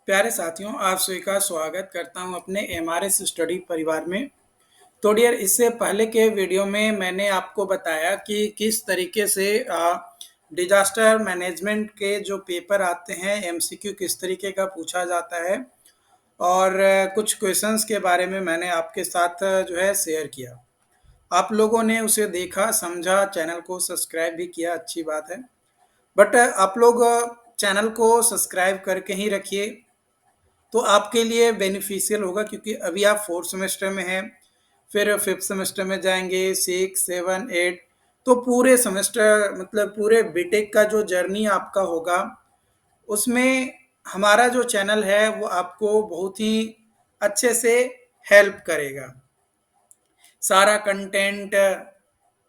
प्यारे साथियों, आप सभी का स्वागत करता हूं अपने एमआरएस स्टडी परिवार में। तो डियर, इससे पहले के वीडियो में मैंने आपको बताया कि किस तरीके से डिजास्टर मैनेजमेंट के जो पेपर आते हैं एमसीक्यू किस तरीके का पूछा जाता है और कुछ क्वेश्चंस के बारे में मैंने आपके साथ जो है शेयर किया। आप लोगों ने उसे देखा, समझा, चैनल को सब्सक्राइब भी किया, अच्छी बात है। बट आप लोग चैनल को सब्सक्राइब करके ही रखिए, तो आपके लिए बेनिफिशियल होगा, क्योंकि अभी आप फोर्थ सेमेस्टर में हैं, फिर फिफ्थ सेमेस्टर में जाएंगे, सिक्स, सेवन, एट। तो पूरे सेमेस्टर मतलब पूरे बीटेक का जो जर्नी आपका होगा, उसमें हमारा जो चैनल है वो आपको बहुत ही अच्छे से हेल्प करेगा। सारा कंटेंट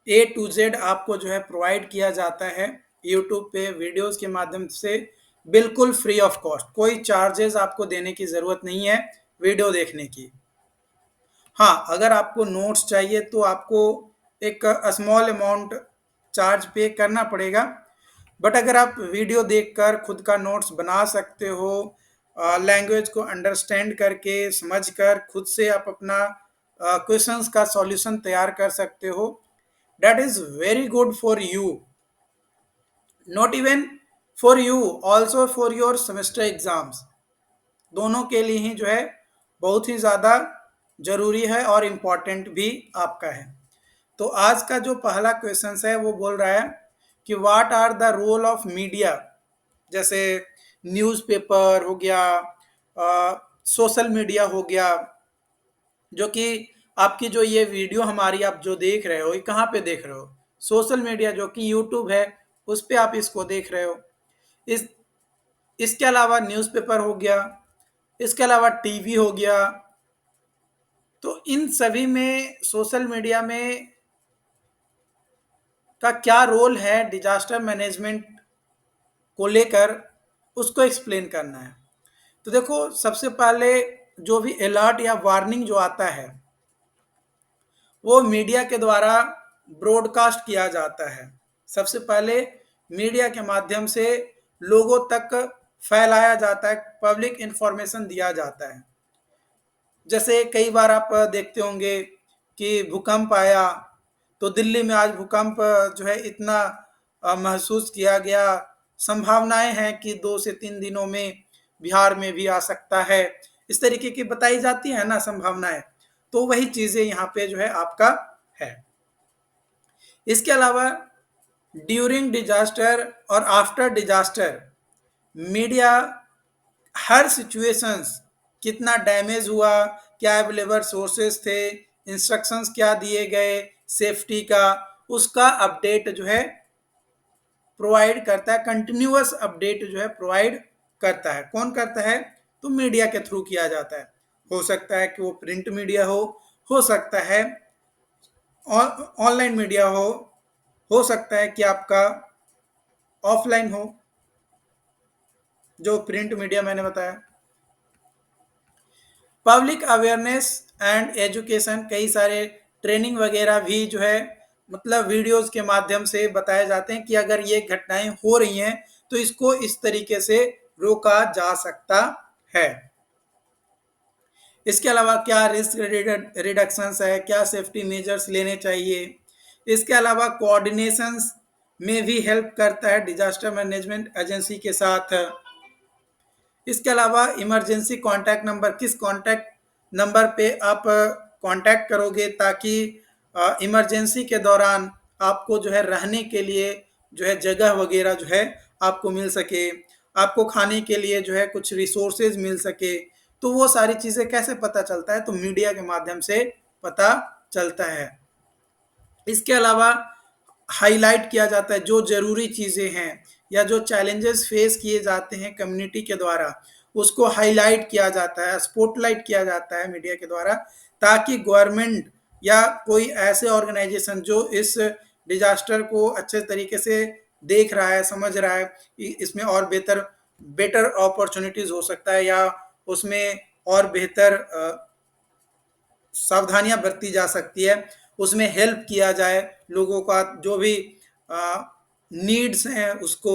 ए टू जेड आपको जो है प्रोवाइड किया जाता है यूट्यूब पे वीडियोस के माध्यम से, बिल्कुल फ्री ऑफ कॉस्ट। कोई चार्जेस आपको देने की ज़रूरत नहीं है वीडियो देखने की। हाँ, अगर आपको नोट्स चाहिए तो आपको एक स्मॉल अमाउंट चार्ज पे करना पड़ेगा। बट अगर आप वीडियो देखकर खुद का नोट्स बना सकते हो, लैंग्वेज को अंडरस्टैंड करके समझकर खुद से आप अपना क्वेश्चंस का सॉल्यूशन तैयार कर सकते हो, that is very good for you. Not even for you, also for your semester exams. दोनों के लिए ही जो है बहुत ही ज़्यादा जरूरी है और इम्पॉर्टेंट भी आपका है। तो आज का जो पहला क्वेश्चन है वो बोल रहा है कि what are the role of media. जैसे न्यूज़पेपर हो गया, सोशल मीडिया हो गया, जो कि आपकी जो ये वीडियो हमारी आप जो देख रहे हो, ये कहाँ पे देख रहे हो? सोशल मीडिया, जो कि यूट्यूब है, उस पे आप इसको देख रहे हो। इस इसके अलावा न्यूज़पेपर हो गया, इसके अलावा टीवी हो गया। तो इन सभी में सोशल मीडिया में का क्या रोल है डिजास्टर मैनेजमेंट को लेकर, उसको एक्सप्लेन करना है। तो देखो, सबसे पहले जो भी अलर्ट या वार्निंग जो आता है वो मीडिया के द्वारा ब्रॉडकास्ट किया जाता है। सबसे पहले मीडिया के माध्यम से लोगों तक फैलाया जाता है, पब्लिक इंफॉर्मेशन दिया जाता है। जैसे कई बार आप देखते होंगे कि भूकंप आया, तो दिल्ली में आज भूकंप जो है इतना महसूस किया गया। संभावनाएं हैं कि 2 से 3 दिनों में बिहार में भी आ सकता है। इस तरीके की बताई जाती है ना संभावनाएं। तो वही चीजें यहाँ पे जो है आपका है। इसके अलावा ड्यूरिंग डिजास्टर और आफ्टर डिजास्टर मीडिया हर सिचुएशंस, कितना डैमेज हुआ, क्या अवेलेबल सोर्सेस थे, इंस्ट्रक्शंस क्या दिए गए सेफ्टी का, उसका अपडेट जो है प्रोवाइड करता है। कंटिन्यूअस अपडेट जो है प्रोवाइड करता है। कौन करता है? तो मीडिया के थ्रू किया जाता है। हो सकता है कि वो प्रिंट मीडिया हो सकता है ऑनलाइन मीडिया हो सकता है कि आपका ऑफलाइन हो, जो प्रिंट मीडिया मैंने बताया। पब्लिक अवेयरनेस एंड एजुकेशन, कई सारे ट्रेनिंग वगैरह भी जो है मतलब वीडियोस के माध्यम से बताए जाते हैं कि अगर ये घटनाएं हो रही हैं तो इसको इस तरीके से रोका जा सकता है। इसके अलावा क्या रिस्क रिडक्शंस है, क्या सेफ्टी मेजर्स लेने चाहिए। इसके अलावा कोऑर्डिनेशंस में भी हेल्प करता है डिजास्टर मैनेजमेंट एजेंसी के साथ। इसके अलावा इमरजेंसी कांटेक्ट नंबर, किस कांटेक्ट नंबर पे आप कांटेक्ट करोगे ताकि इमरजेंसी के दौरान आपको जो है रहने के लिए जो है जगह वगैरह जो है आपको मिल सके, आपको खाने के लिए जो है कुछ रिसोर्सेज मिल सके। तो वो सारी चीज़ें कैसे पता चलता है? तो मीडिया के माध्यम से पता चलता है। इसके अलावा हाईलाइट किया जाता है जो ज़रूरी चीज़ें हैं या जो चैलेंजेस फेस किए जाते हैं कम्युनिटी के द्वारा, उसको हाईलाइट किया जाता है, स्पॉटलाइट किया जाता है मीडिया के द्वारा, ताकि गवर्नमेंट या कोई ऐसे ऑर्गेनाइजेशन जो इस डिजास्टर को अच्छे तरीके से देख रहा है, समझ रहा है, इसमें और बेहतर बेटर अपॉर्चुनिटीज हो सकता है या उसमें और बेहतर सावधानियां बरती जा सकती है, उसमें हेल्प किया जाए लोगों का जो भी नीड्स हैं उसको।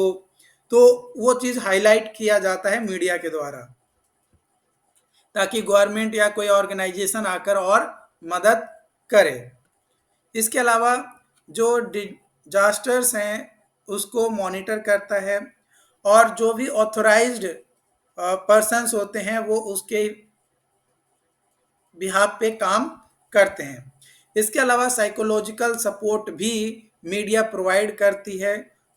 तो वो चीज़ हाईलाइट किया जाता है मीडिया के द्वारा। ताकि गवर्नमेंट या कोई ऑर्गेनाइजेशन आकर और मदद करे। इसके अलावा जो डिजास्टर्स हैं उसको मॉनिटर करता है, और जो भी ऑथोराइज्ड पर्सन्स होते हैं वो उसके बिहाफ पे काम करते हैं। इसके अलावा साइकोलॉजिकल सपोर्ट भी मीडिया प्रोवाइड करती है।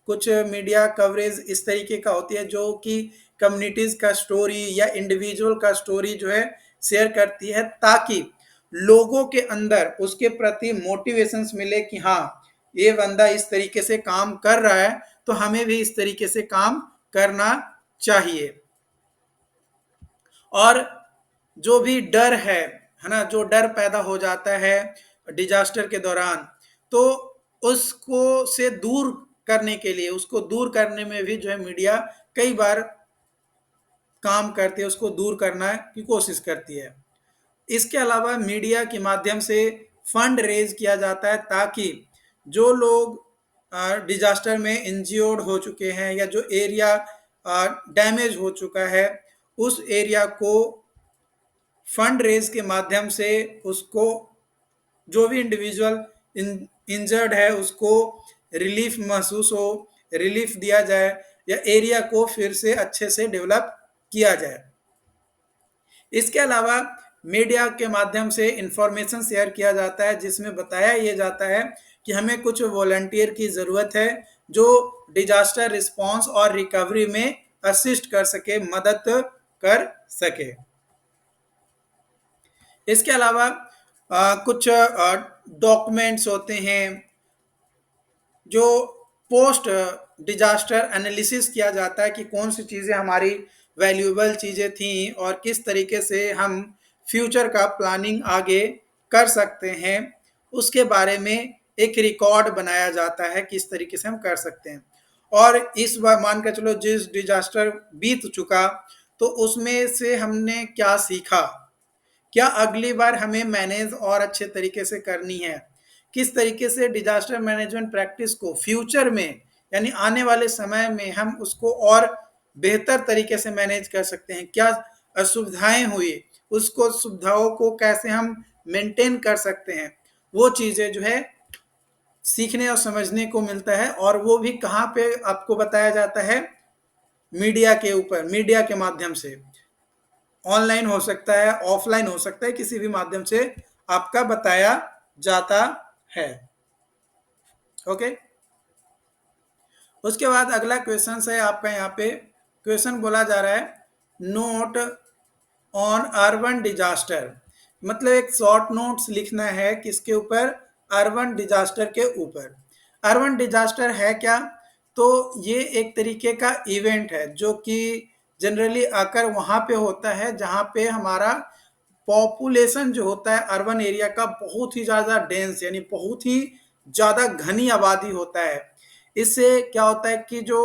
कुछ मीडिया कवरेज इस तरीके का होती है जो कि कम्युनिटीज़ का स्टोरी या इंडिविजुअल का स्टोरी जो है शेयर करती है, ताकि लोगों के अंदर उसके प्रति मोटिवेशंस मिले कि हाँ, ये बंदा इस तरीके से काम कर रहा है तो हमें भी इस तरीके से काम करना चाहिए। और जो भी डर है ना, जो डर पैदा हो जाता है डिजास्टर के दौरान, तो उसको से दूर करने के लिए, उसको दूर करने में भी जो है मीडिया कई बार काम करती है, उसको दूर करना की कोशिश करती है। इसके अलावा मीडिया के माध्यम से फंड रेज किया जाता है, ताकि जो लोग डिजास्टर में इंज्योर्ड हो चुके हैं या जो एरिया डैमेज हो चुका है, उस एरिया को फंड रेज के माध्यम से उसको, जो भी इंडिविजुअल इंजर्ड है उसको रिलीफ महसूस हो, रिलीफ दिया जाए या एरिया को फिर से अच्छे से डेवलप किया जाए। इसके अलावा मीडिया के माध्यम से इंफॉर्मेशन शेयर किया जाता है, जिसमें बताया ये जाता है कि हमें कुछ वॉलंटियर की ज़रूरत है जो डिजास्टर रिस्पांस और रिकवरी में असिस्ट कर सके, मदद कर सके। इसके अलावा कुछ डॉक्यूमेंट्स होते हैं जो पोस्ट डिजास्टर एनालिसिस किया जाता है कि कौन सी चीज़ें हमारी वैल्यूएबल चीज़ें थी और किस तरीके से हम फ्यूचर का प्लानिंग आगे कर सकते हैं, उसके बारे में एक रिकॉर्ड बनाया जाता है किस तरीके से हम कर सकते हैं। और इस बार मान कर चलो जिस डिजास्टर बीत चुका तो उसमें से हमने क्या सीखा, क्या अगली बार हमें मैनेज और अच्छे तरीके से करनी है, किस तरीके से डिजास्टर मैनेजमेंट प्रैक्टिस को फ्यूचर में यानी आने वाले समय में हम उसको और बेहतर तरीके से मैनेज कर सकते हैं, क्या असुविधाएं हुई उसको सुविधाओं को कैसे हम मेंटेन कर सकते हैं, वो चीज़ें जो है सीखने और समझने को मिलता है। और वो भी कहाँ पे आपको बताया जाता है, मीडिया के ऊपर, मीडिया के माध्यम से। ऑनलाइन हो सकता है, ऑफलाइन हो सकता है, किसी भी माध्यम से आपका बताया जाता है। ओके, उसके बाद अगला क्वेश्चन है आपका, यहाँ पे क्वेश्चन बोला जा रहा है नोट ऑन अर्बन डिजास्टर, मतलब एक शॉर्ट नोट्स लिखना है किसके ऊपर, अर्बन डिजास्टर के ऊपर। अर्बन डिजास्टर है क्या, तो ये एक तरीके का इवेंट है जो कि जनरली आकर वहाँ पे होता है जहाँ पे हमारा पॉपुलेशन जो होता है अर्बन एरिया का बहुत ही ज़्यादा डेंस यानी बहुत ही ज़्यादा घनी आबादी होता है। इससे क्या होता है कि जो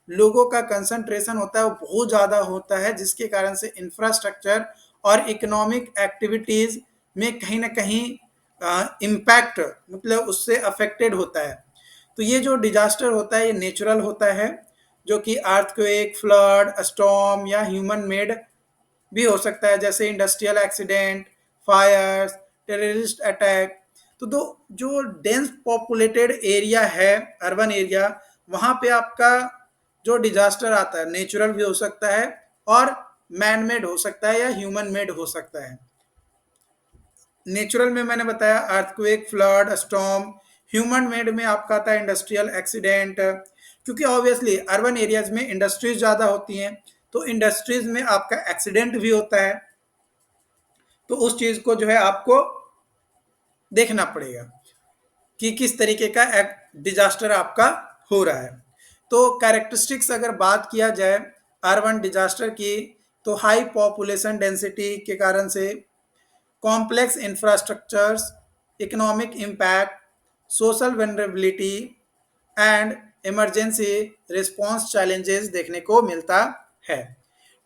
लोगों का कंसंट्रेशन होता है वो बहुत ज़्यादा होता है, जिसके कारण से इंफ्रास्ट्रक्चर और इकोनॉमिक एक्टिविटीज़ में कहीं ना कहीं इम्पैक्ट, मतलब उससे अफेक्टेड होता है। तो ये जो डिजास्टर होता है ये नेचुरल होता है, जो कि अर्थक्वेक, फ्लड, स्टॉर्म या ह्यूमन मेड भी हो सकता है, जैसे industrial accident, fires, terrorist attack. तो जो डेंस पॉपुलेटेड एरिया है, अर्बन एरिया, वहाँ पे आपका जो डिजास्टर आता है नेचुरल भी हो सकता है और मैन मेड हो सकता है या ह्यूमन मेड हो सकता है। नेचुरल में मैंने बताया earthquake, flood, storm. Human made में आपका आता है इंडस्ट्रियल एक्सीडेंट, क्योंकि ऑब्वियसली अर्बन एरियाज में इंडस्ट्रीज ज़्यादा होती हैं तो इंडस्ट्रीज में आपका एक्सीडेंट भी होता है, तो उस चीज़ को जो है आपको देखना पड़ेगा कि किस तरीके का डिजास्टर आपका हो रहा है। तो कैरेक्टरिस्टिक्स अगर बात किया जाए अर्बन डिजास्टर की, तो हाई पॉपुलेशन डेंसिटी के कारण से, complex infrastructures, economic impact, social vulnerability and emergency response challenges देखने को मिलता है।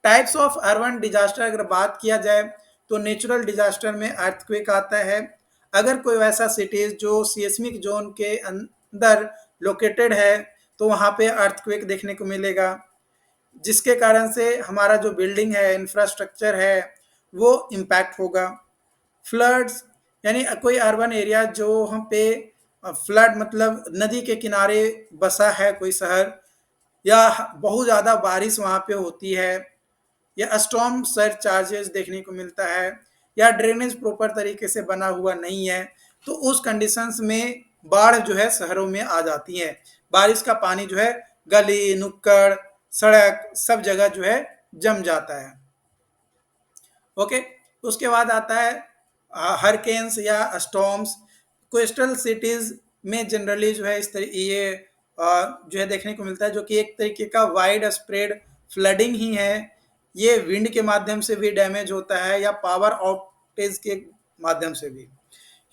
टाइप्स ऑफ अर्बन डिजास्टर अगर बात किया जाए तो नेचुरल डिजास्टर में अर्थक्वेक आता है। अगर कोई वैसा सिटीज जो सीस्मिक जोन के अंदर लोकेटेड है तो वहाँ पे अर्थक्वेक देखने को मिलेगा, जिसके कारण से हमारा जो बिल्डिंग है, इंफ्रास्ट्रक्चर है, वो इम्पैक्ट होगा। फ्लड्स यानी कोई अर्बन एरिया जो हम पे फ्लड मतलब नदी के किनारे बसा है कोई शहर, या बहुत ज़्यादा बारिश वहाँ पे होती है, या स्टॉर्म सर्ज चार्जेस देखने को मिलता है, या ड्रेनेज प्रॉपर तरीके से बना हुआ नहीं है, तो उस कंडीशंस में बाढ़ जो है शहरों में आ जाती है। बारिश का पानी जो है गली नुक्कड़ सड़क सब जगह जो है जम जाता है। ओके, उसके बाद आता है हरिकेन्स या स्टॉर्म्स। कोस्टल सिटीज में जनरली जो है इस तरह ये जो है देखने को मिलता है, जो कि एक तरीके का वाइड स्प्रेड फ्लडिंग ही है। ये विंड के माध्यम से भी डैमेज होता है या पावर आउटेज के माध्यम से भी।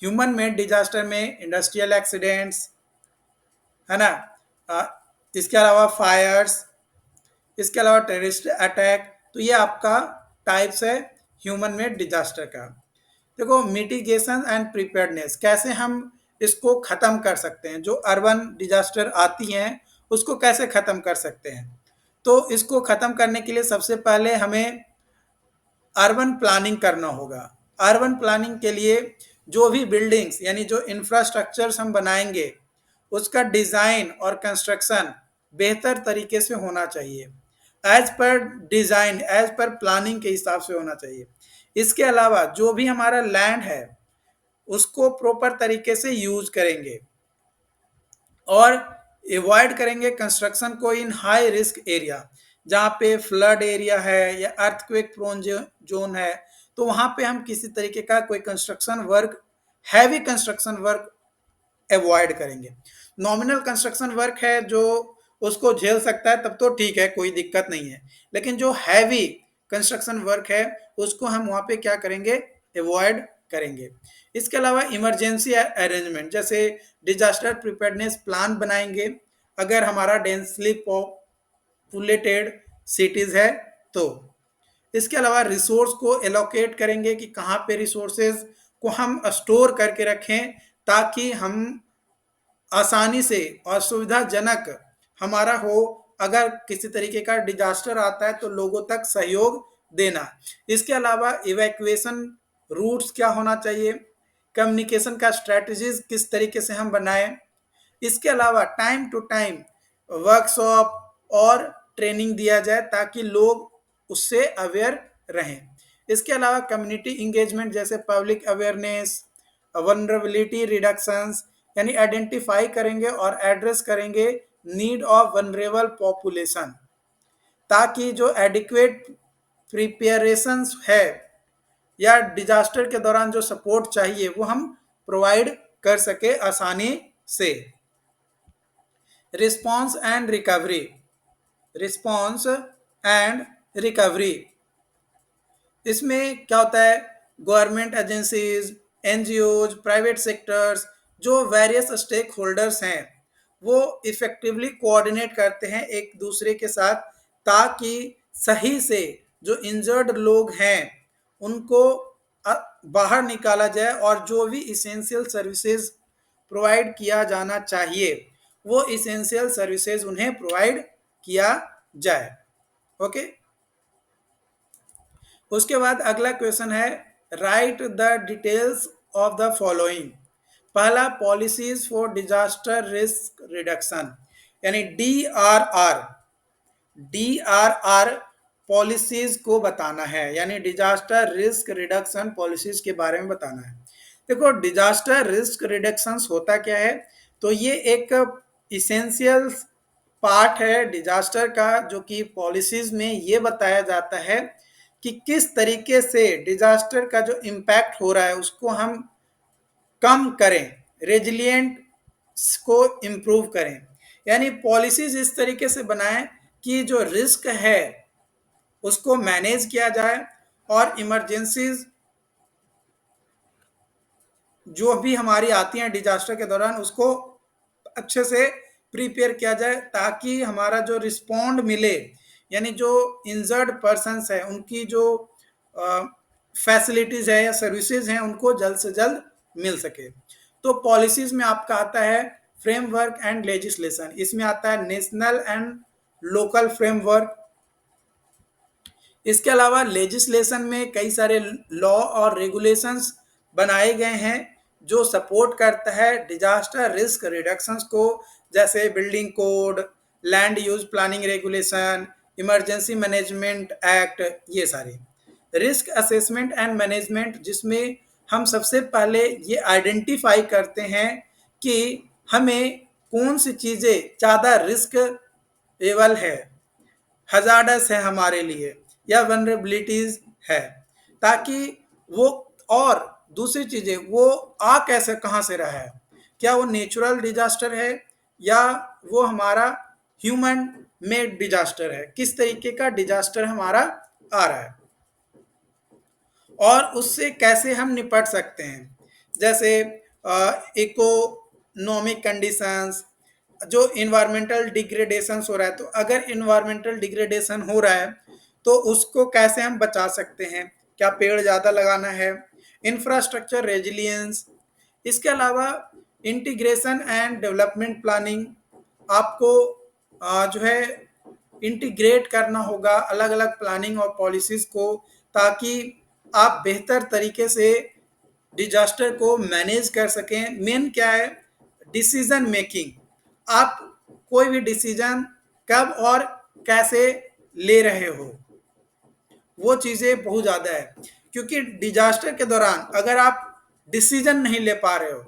ह्यूमन मेड डिजास्टर में इंडस्ट्रियल एक्सीडेंट्स है ना, अ, इसके अलावा फायर्स, इसके अलावा टेररिस्ट अटैक, तो ये आपका टाइप्स है ह्यूमन मेड डिजास्टर का। देखो मिटिगेशन एंड प्रिपेयर्डनेस, कैसे हम इसको ख़त्म कर सकते हैं, जो अर्बन डिजास्टर आती हैं उसको कैसे ख़त्म कर सकते हैं। तो इसको ख़त्म करने के लिए सबसे पहले हमें अर्बन प्लानिंग करना होगा। अर्बन प्लानिंग के लिए जो भी बिल्डिंग्स यानी जो इंफ्रास्ट्रक्चर्स हम बनाएंगे उसका डिज़ाइन और कंस्ट्रक्शन बेहतर तरीके से होना चाहिए, as per design as per planning के हिसाब से होना चाहिए। इसके अलावा जो भी हमारा लैंड है उसको प्रॉपर तरीके से यूज करेंगे और अवॉइड करेंगे कंस्ट्रक्शन को इन हाई रिस्क एरिया, जहाँ पे फ्लड एरिया है या अर्थक्वेक प्रोन जोन है, तो वहाँ पे हम किसी तरीके का कोई construction work, heavy construction work avoid करेंगे। नॉमिनल कंस्ट्रक्शन वर्क है जो उसको झेल सकता है तब तो ठीक है, कोई दिक्कत नहीं है, लेकिन जो हैवी कंस्ट्रक्शन वर्क है उसको हम वहाँ पे क्या करेंगे, अवॉइड करेंगे। इसके अलावा इमरजेंसी अरेंजमेंट, जैसे डिजास्टर प्रिपेयर्डनेस प्लान बनाएंगे अगर हमारा डेंसली पॉपुलेटेड सिटीज़ है तो। इसके अलावा रिसोर्स को एलोकेट करेंगे कि कहाँ पे रिसोर्सेज को हम स्टोर करके रखें ताकि हम आसानी से और सुविधाजनक हमारा हो, अगर किसी तरीके का डिजास्टर आता है तो लोगों तक सहयोग देना। इसके अलावा इवैक्यूएशन रूट्स क्या होना चाहिए, कम्युनिकेशन का स्ट्रेटजीज किस तरीके से हम बनाएं। इसके अलावा टाइम टू टाइम वर्कशॉप और ट्रेनिंग दिया जाए ताकि लोग उससे अवेयर रहें। इसके अलावा कम्युनिटी इंगेजमेंट जैसे पब्लिक अवेयरनेस, वनरेबिलिटी रिडक्शंस, यानी आइडेंटिफाई करेंगे और एड्रेस करेंगे नीड ऑफ वनरेबल पॉपुलेशन, ताकि जो एडिक्वेट प्रिपेरेशंस है या डिजास्टर के दौरान जो सपोर्ट चाहिए वो हम प्रोवाइड कर सके आसानी से। Response and recovery, response and recovery, इसमें क्या होता है, government agencies, NGOs, private sectors, जो वेरियस स्टेक होल्डर्स हैं वो इफेक्टिवली कोऑर्डिनेट करते हैं एक दूसरे के साथ, ताकि सही से जो इंजर्ड लोग हैं उनको बाहर निकाला जाए और जो भी इसेंशियल सर्विसेज प्रोवाइड किया जाना चाहिए वो इसेंशियल सर्विसेज उन्हें प्रोवाइड किया जाए। ओके, उसके बाद अगला क्वेश्चन है, write the details of the following. पहला policies for disaster risk reduction, यानी DRR, DRR पॉलिसीज को बताना है, यानी डिजास्टर रिस्क रिडक्शन पॉलिसीज के बारे में बताना है। देखो डिजास्टर रिस्क रिडक्शन होता क्या है, तो ये एक इसेंशियल पार्ट है डिजास्टर का, जो कि पॉलिसीज में ये बताया जाता है कि किस तरीके से डिजास्टर का जो इम्पैक्ट हो रहा है उसको हम कम करें, रेजिलिएंट को इम्प्रूव करें। यानी पॉलिसीज इस तरीके से बनाएं कि जो रिस्क है उसको मैनेज किया जाए और इमरजेंसीज जो भी हमारी आती हैं डिजास्टर के दौरान उसको अच्छे से प्रिपेयर किया जाए, ताकि हमारा जो रिस्पॉन्ड मिले, यानी जो इंजर्ड पर्सन्स है उनकी जो फैसिलिटीज़ है या सर्विसेज हैं उनको जल्द से जल्द मिल सके। तो पॉलिसीज़ में आपका आता है फ्रेमवर्क एंड लेजिस्लेशन, इसमें आता है नेशनल एंड लोकल फ्रेमवर्क, इसके अलावा लेजिस्लेशन में कई सारे लॉ और रेगुलेशंस बनाए गए हैं जो सपोर्ट करता है डिजास्टर रिस्क रिडक्शंस को, जैसे building code, land use planning regulation, emergency management act, ये सारे रिस्क असेसमेंट एंड मैनेजमेंट, जिसमें हम सबसे पहले ये आइडेंटिफाई करते हैं कि हमें कौन सी चीज़ें ज़्यादा रिस्क एबल है, हजार्डस है हमारे लिए, या वनरेबिलिटीज है, ताकि वो, और दूसरी चीजें वो आ कैसे कहाँ से रहा है, क्या वो नेचुरल डिजास्टर है या वो हमारा ह्यूमन मेड डिजास्टर है, किस तरीके का डिजास्टर हमारा आ रहा है और उससे कैसे हम निपट सकते हैं। जैसे इकोनॉमिक कंडीशंस, जो इन्वायरमेंटल डिग्रेडेशन हो रहा है, तो अगर इन्वायरमेंटल डिग्रेडेशन हो रहा है तो उसको कैसे हम बचा सकते हैं, क्या पेड़ ज़्यादा लगाना है, इंफ्रास्ट्रक्चर रेजिलियंस। इसके अलावा इंटीग्रेशन एंड डेवलपमेंट प्लानिंग, आपको जो है इंटीग्रेट करना होगा अलग अलग प्लानिंग और पॉलिसीज़ को, ताकि आप बेहतर तरीके से डिजास्टर को मैनेज कर सकें। मेन क्या है, डिसीजन मेकिंग, आप कोई भी डिसीजन कब और कैसे ले रहे हो, वो चीज़ें बहुत ज़्यादा है। क्योंकि डिजास्टर के दौरान अगर आप डिसीजन नहीं ले पा रहे हो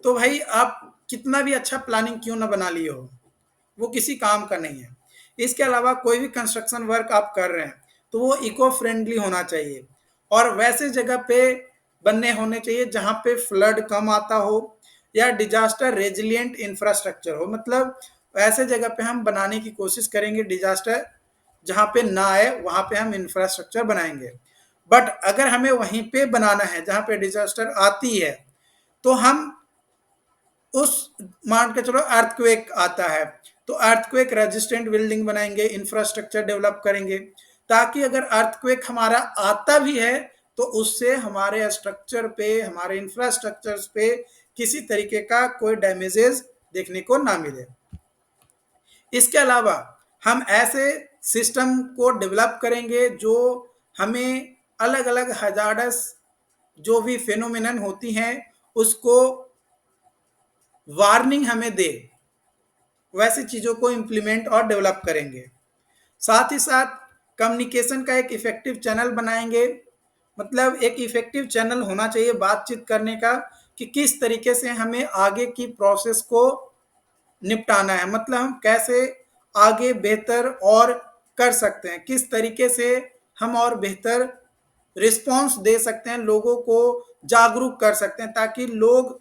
तो भाई आप कितना भी अच्छा प्लानिंग क्यों ना बना लिए हो, वो किसी काम का नहीं है। इसके अलावा कोई भी कंस्ट्रक्शन वर्क आप कर रहे हैं तो वो इको फ्रेंडली होना चाहिए और वैसे जगह पे बनने होने चाहिए जहाँ पे फ्लड कम आता हो या डिजास्टर रेजिलिएंट इंफ्रास्ट्रक्चर हो। मतलब ऐसे जगह पे हम बनाने की कोशिश करेंगे, डिजास्टर जहाँ पे ना आए वहाँ पे हम इंफ्रास्ट्रक्चर बनाएंगे। बट अगर हमें वहीं पे बनाना है जहाँ पे डिजास्टर आती है तो हम उस, मान के चलो अर्थक्वेक आता है तो अर्थक्वेक रेजिस्टेंट बिल्डिंग बनाएंगे, इंफ्रास्ट्रक्चर डेवलप करेंगे, ताकि अगर अर्थक्वेक हमारा आता भी है तो उससे हमारे स्ट्रक्चर पे, हमारे इंफ्रास्ट्रक्चर्स पे किसी तरीके का कोई डैमेजेस देखने को ना मिले। इसके अलावा हम ऐसे सिस्टम को डेवलप करेंगे जो हमें अलग अलग हजार्डस जो भी फेनोमेनन होती हैं उसको वार्निंग हमें दे, वैसी चीज़ों को इम्प्लीमेंट और डेवलप करेंगे। साथ ही साथ कम्युनिकेशन का एक इफेक्टिव चैनल बनाएंगे। मतलब एक इफेक्टिव चैनल होना चाहिए बातचीत करने का कि किस तरीके से हमें आगे की प्रोसेस को निपटाना है, मतलब हम कैसे आगे बेहतर और कर सकते हैं, किस तरीके से हम और बेहतर रिस्पॉन्स दे सकते हैं, लोगों को जागरूक कर सकते हैं, ताकि लोग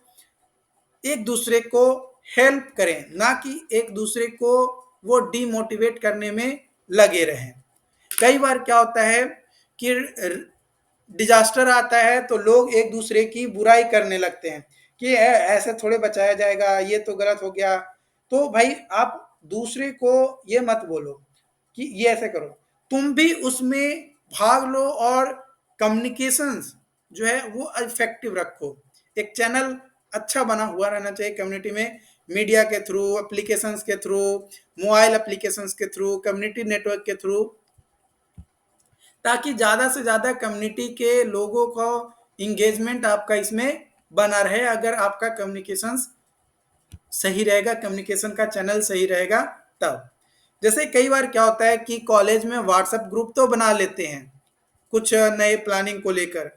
एक दूसरे को हेल्प करें, ना कि एक दूसरे को वो डीमोटिवेट करने में लगे रहें। कई बार क्या होता है कि डिजास्टर आता है तो लोग एक दूसरे की बुराई करने लगते हैं कि ऐसे थोड़े बचाया जाएगा, ये तो गलत हो गया। तो भाई आप दूसरे को ये मत बोलो कि ये ऐसे करो, तुम भी उसमें भाग लो और कम्युनिकेशंस जो है वो इफेक्टिव रखो। एक चैनल अच्छा बना हुआ रहना चाहिए कम्युनिटी में, मीडिया के थ्रू, एप्लीकेशंस के थ्रू, मोबाइल एप्लीकेशंस के थ्रू, कम्युनिटी नेटवर्क के थ्रू, ताकि ज़्यादा से ज़्यादा कम्युनिटी के लोगों को इंगेजमेंट आपका इसमें बना रहे। अगर आपका कम्युनिकेशंस सही रहेगा, कम्युनिकेशन का चैनल सही रहेगा तब। जैसे कई बार क्या होता है कि कॉलेज में व्हाट्सएप ग्रुप तो बना लेते हैं कुछ नए प्लानिंग को लेकर,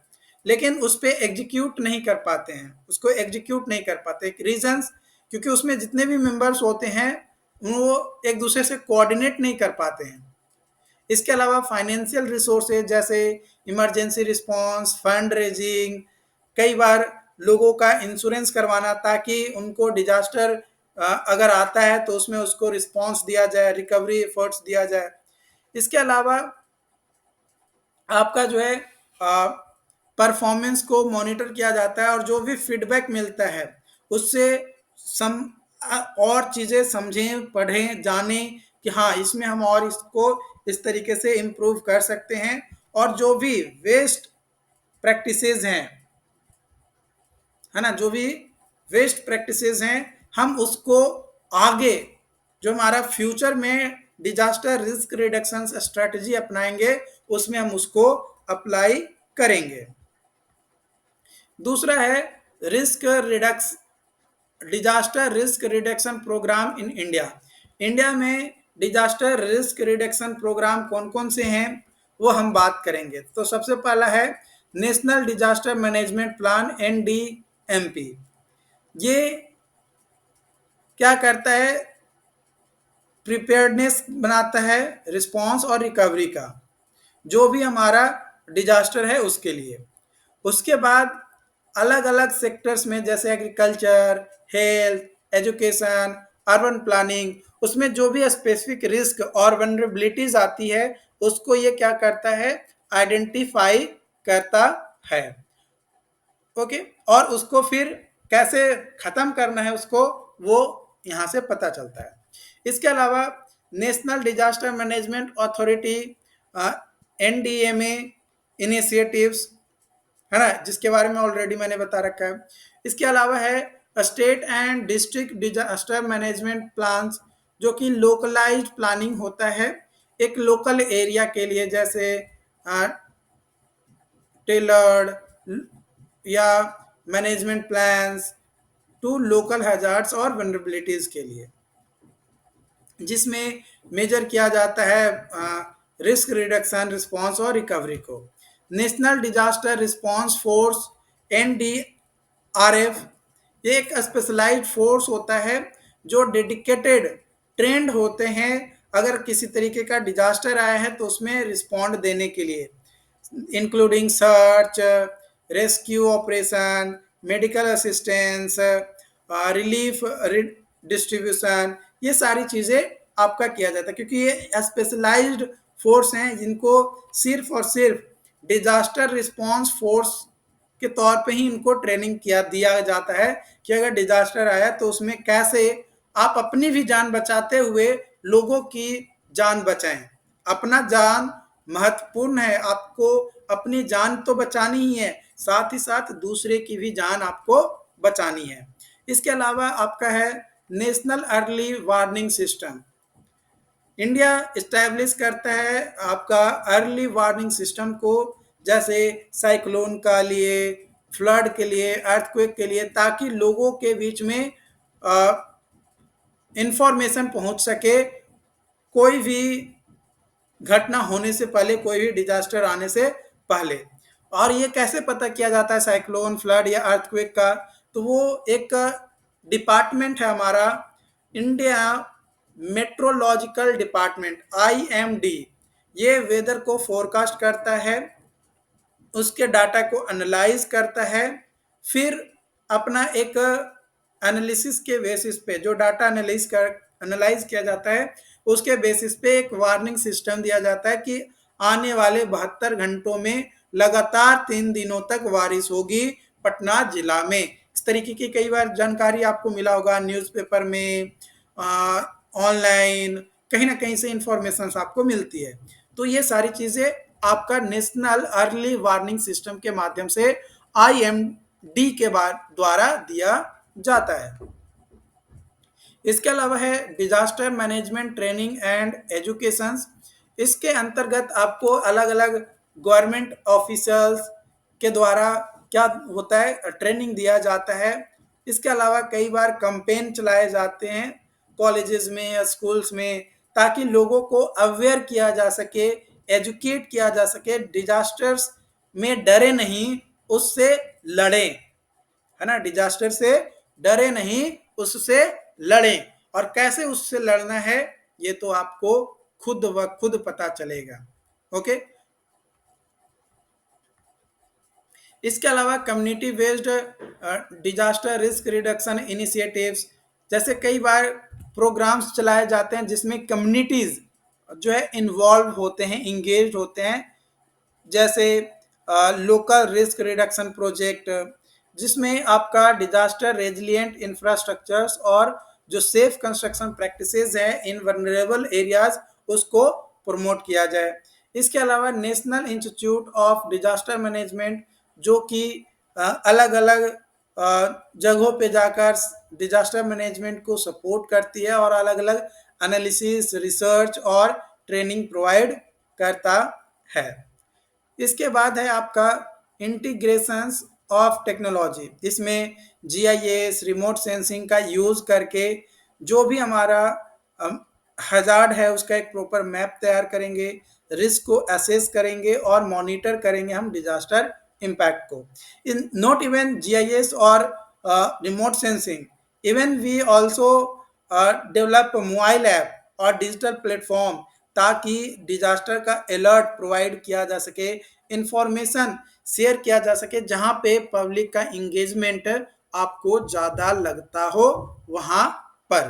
लेकिन उस पर एग्जीक्यूट नहीं कर पाते हैं, उसको एग्जीक्यूट नहीं कर पाते। रीजंस, क्योंकि उसमें जितने भी मेंबर्स होते हैं वो एक दूसरे से कोऑर्डिनेट नहीं कर पाते हैं। इसके अलावा फाइनेंशियल रिसोर्सेज जैसे इमरजेंसी रिस्पांस, फंड रेजिंग, कई बार लोगों का इंश्योरेंस करवाना ताकि उनको डिजास्टर अगर आता है तो उसमें उसको रिस्पांस दिया जाए, रिकवरी एफर्ट्स दिया जाए। इसके अलावा आपका जो है परफॉर्मेंस को मॉनिटर किया जाता है और जो भी फीडबैक मिलता है उससे सम और चीज़ें समझें, पढ़ें, जानें कि हाँ इसमें हम और इसको इस तरीके से इम्प्रूव कर सकते हैं। और जो भी वेस्ट प्रैक्टिसेस हैं, है ना, जो भी वेस्ट प्रैक्टिसेस हैं हम उसको आगे जो हमारा फ्यूचर में डिजास्टर रिस्क रिडक्शन स्ट्रेटजी अपनाएंगे उसमें हम उसको अप्लाई करेंगे। दूसरा है risk redux disaster risk reduction programme in India. India में डिजास्टर रिस्क रिडक्शन प्रोग्राम कौन कौन से हैं वो हम बात करेंगे। तो सबसे पहला है national disaster management plan NDMP। ये क्या करता है, प्रिपेयर्डनेस बनाता है रिस्पांस और रिकवरी का, जो भी हमारा डिजास्टर है उसके लिए। उसके बाद अलग अलग सेक्टर्स में जैसे agriculture, health, education, urban planning, उसमें जो भी स्पेसिफिक रिस्क और वनरेबिलिटीज आती है उसको ये क्या करता है, आइडेंटिफाई करता है। ओके, और उसको फिर कैसे खत्म करना है उसको वो यहाँ से पता चलता है। इसके अलावा national disaster management authority NDMA initiatives है ना, जिसके बारे में ऑलरेडी मैंने बता रखा है। इसके अलावा है state and district disaster management plans, जो कि लोकलाइज्ड प्लानिंग होता है एक लोकल एरिया के लिए, जैसे टेलर्ड या management plans to local hazards और वनरेबिलिटीज के लिए, जिसमें मेजर किया जाता है रिस्क रिडक्शन, रिस्पांस और रिकवरी को। National disaster response force NDRF ये एक स्पेशलाइज्ड फोर्स होता है जो डेडिकेटेड ट्रेंड होते हैं अगर किसी तरीके का डिजास्टर आया है तो उसमें रिस्पॉन्ड देने के लिए, including search, rescue operation, medical assistance, relief distribution, ये सारी चीज़ें आपका किया जाता है, क्योंकि ये स्पेशलाइज्ड फोर्स हैं जिनको सिर्फ और सिर्फ डिजास्टर रिस्पांस फोर्स के तौर पे ही इनको ट्रेनिंग दिया जाता है कि अगर डिजास्टर आया तो उसमें कैसे आप अपनी भी जान बचाते हुए लोगों की जान बचाएं। अपना जान महत्वपूर्ण है, आपको अपनी जान तो बचानी ही है, साथ ही साथ दूसरे की भी जान आपको बचानी है। इसके अलावा आपका है national early warning system. India establish करता है आपका अर्ली वार्निंग सिस्टम को, जैसे साइक्लोन का लिए, फ्लड के लिए, अर्थक्वेक के लिए, ताकि लोगों के बीच में इंफॉर्मेशन पहुंच सके कोई भी घटना होने से पहले, कोई भी डिजास्टर आने से पहले। और ये कैसे पता किया जाता है साइक्लोन, फ्लड या अर्थक्वेक का, तो वो एक डिपार्टमेंट है हमारा, इंडिया मेट्रोलॉजिकल डिपार्टमेंट IMD। ये वेदर को फोरकास्ट करता है, उसके डाटा को एनालाइज करता है, फिर अपना एक एनालिसिस के बेसिस पे जो डाटा एनालाइज किया जाता है उसके बेसिस पे एक वार्निंग सिस्टम दिया जाता है कि आने वाले 72 घंटों में लगातार 3 दिनों तक बारिश होगी पटना जिला में। इस तरीके की कई बार जानकारी आपको मिला होगा न्यूज़पेपर में, ऑनलाइन, कहीं ना कहीं से इंफॉर्मेशन आपको मिलती है। तो ये सारी चीज़ें आपका नेशनल अर्ली वार्निंग सिस्टम के माध्यम से IMD के द्वारा दिया जाता है। इसके अलावा है disaster management training and education. इसके अंतर्गत आपको अलग अलग गवर्नमेंट ऑफिसर्स के द्वारा क्या होता है, ट्रेनिंग दिया जाता है। इसके अलावा कई बार कैंपेन चलाए जाते हैं कॉलेजेस में या स्कूल्स में, ताकि लोगों को अवेयर किया जा सके, एजुकेट किया जा सके, डिजास्टर्स में डरे नहीं, उससे लड़ें, है ना, डिजास्टर से डरे नहीं, उससे लड़ें। और कैसे उससे लड़ना है ये तो आपको खुद व खुद पता चलेगा। ओके, इसके अलावा community based disaster risk reduction initiatives, जैसे कई बार प्रोग्राम्स चलाए जाते हैं जिसमें कम्युनिटीज जो है इन्वॉल्व होते हैं, इंगेज होते हैं, जैसे लोकल रिस्क रिडक्शन प्रोजेक्ट, जिसमें आपका डिजास्टर रेजिलिएंट इंफ्रास्ट्रक्चर्स और जो सेफ कंस्ट्रक्शन प्रैक्टिसेस हैं इन वनरेबल एरियाज उसको प्रमोट किया जाए। इसके अलावा national institute of disaster management, जो कि अलग अलग जगहों पे जाकर डिजास्टर मैनेजमेंट को सपोर्ट करती है और अलग अलग एनालिसिस, रिसर्च और ट्रेनिंग प्रोवाइड करता है। इसके बाद है आपका इंटीग्रेशंस ऑफ टेक्नोलॉजी। इसमें जीआईएस, रिमोट सेंसिंग का यूज़ करके जो भी हमारा हजार्ड है उसका एक प्रॉपर मैप तैयार करेंगे, रिस्क को असेस करेंगे और मॉनिटर करेंगे हम डिजास्टर इम्पैक्ट को। इन नॉट इवन जीआईएस और remote sensing, even we also develop mobile app और डिजिटल प्लेटफॉर्म ताकि डिजास्टर का अलर्ट प्रोवाइड किया जा सके, इंफॉर्मेशन शेयर किया जा सके, जहां पे पब्लिक का इंगेजमेंट आपको ज़्यादा लगता हो वहां पर।